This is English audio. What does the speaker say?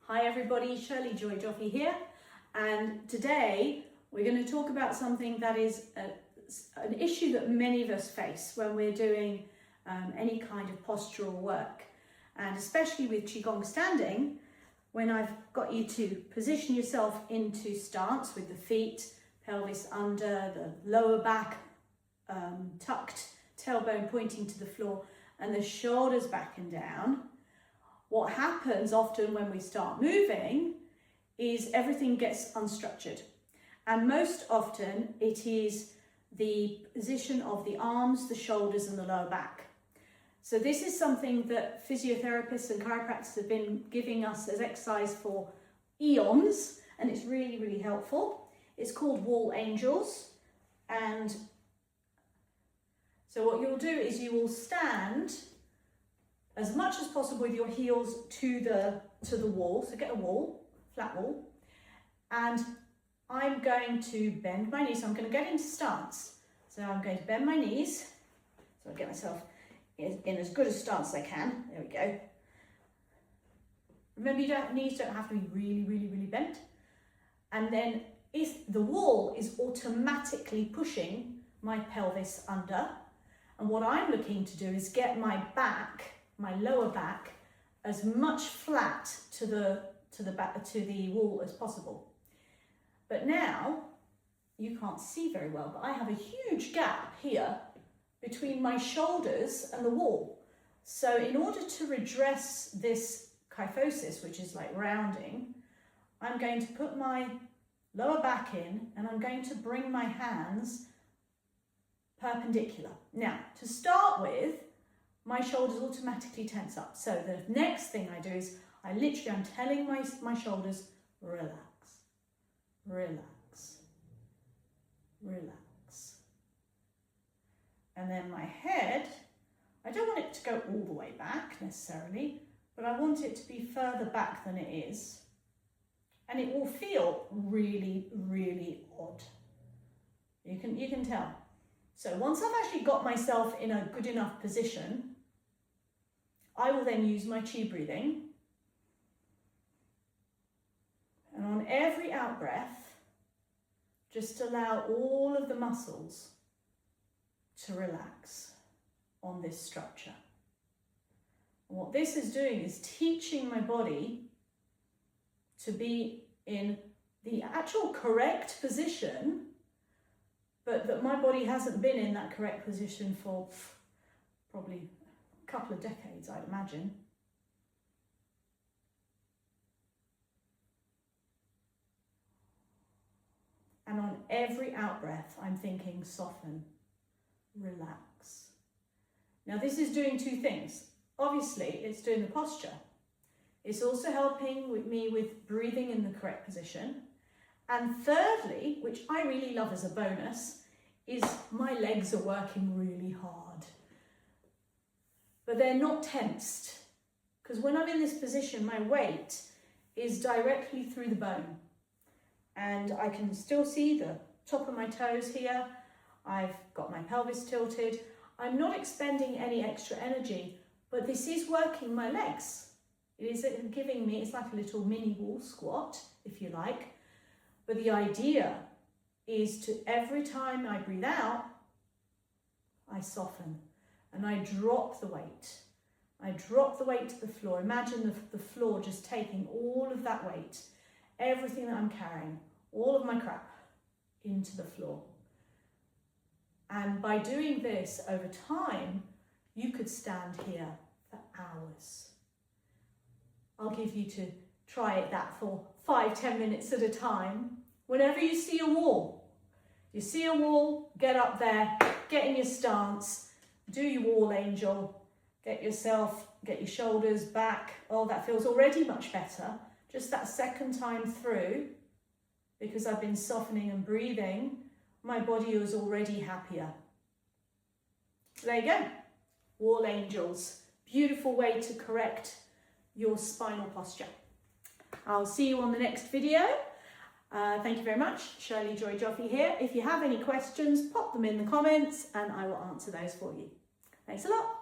Hi everybody, Shirley Joy Joffy here, and today we're going to talk about something that is an issue that many of us face when we're doing any kind of postural work, and especially with qigong standing, when I've got you to position yourself into stance with the feet, pelvis under, the lower back tucked, tailbone pointing to the floor, and the shoulders back and down. What happens often when we start moving is everything gets unstructured, and most often it is the position of the arms, the shoulders and the lower back. So this is something that physiotherapists and chiropractors have been giving us as exercise for eons, and it's really, really helpful. It's called wall angels, and so what you'll do is you will stand as much as possible with your heels to the wall. So get a wall, flat wall, and I'm going to bend my knees. So I'm going to get into stance. So I'm going to bend my knees. So I'll get myself in as good a stance as I can. There we go. Remember, knees don't have to be really, really, really bent. And then if the wall is automatically pushing my pelvis under, and what I'm looking to do is get my back, my lower back, as much flat to the wall as possible. But now you can't see very well, but I have a huge gap here between my shoulders and the wall. So in order to redress this kyphosis, which is like rounding, I'm going to put my lower back in, and I'm going to bring my hands perpendicular. Now, to start with, my shoulders automatically tense up. So the next thing I do is I'm telling my shoulders, relax, relax, relax. And then my head, I don't want it to go all the way back necessarily, but I want it to be further back than it is. And it will feel really, really odd. You can tell. So once I've actually got myself in a good enough position, I will then use my chi breathing. And on every out breath, just allow all of the muscles to relax on this structure. And what this is doing is teaching my body to be in the actual correct position, but that my body hasn't been in that correct position for probably a couple of decades, I'd imagine. And on every out breath, I'm thinking soften, relax. Now this is doing two things. Obviously, it's doing the posture. It's also helping me with breathing in the correct position. And thirdly, which I really love as a bonus, is my legs are working really hard. But they're not tensed, because when I'm in this position, my weight is directly through the bone. And I can still see the top of my toes here. I've got my pelvis tilted. I'm not expending any extra energy, but this is working my legs. It is giving me, it's like a little mini wall squat, if you like. But the idea is to, every time I breathe out, I soften and I drop the weight. I drop the weight to the floor. Imagine the floor just taking all of that weight, everything that I'm carrying, all of my crap into the floor. And by doing this over time, you could stand here for hours. I'll give you to try that for 5-10 minutes at a time. Whenever you see a wall, get up there, get in your stance, do your wall angel, get your shoulders back. Oh, that feels already much better. Just that second time through, because I've been softening and breathing, my body is already happier. So there you go, wall angels. Beautiful way to correct your spinal posture. I'll see you on the next video. Thank you very much. Shirley Joy Joffy here. If you have any questions, pop them in the comments and I will answer those for you. Thanks a lot.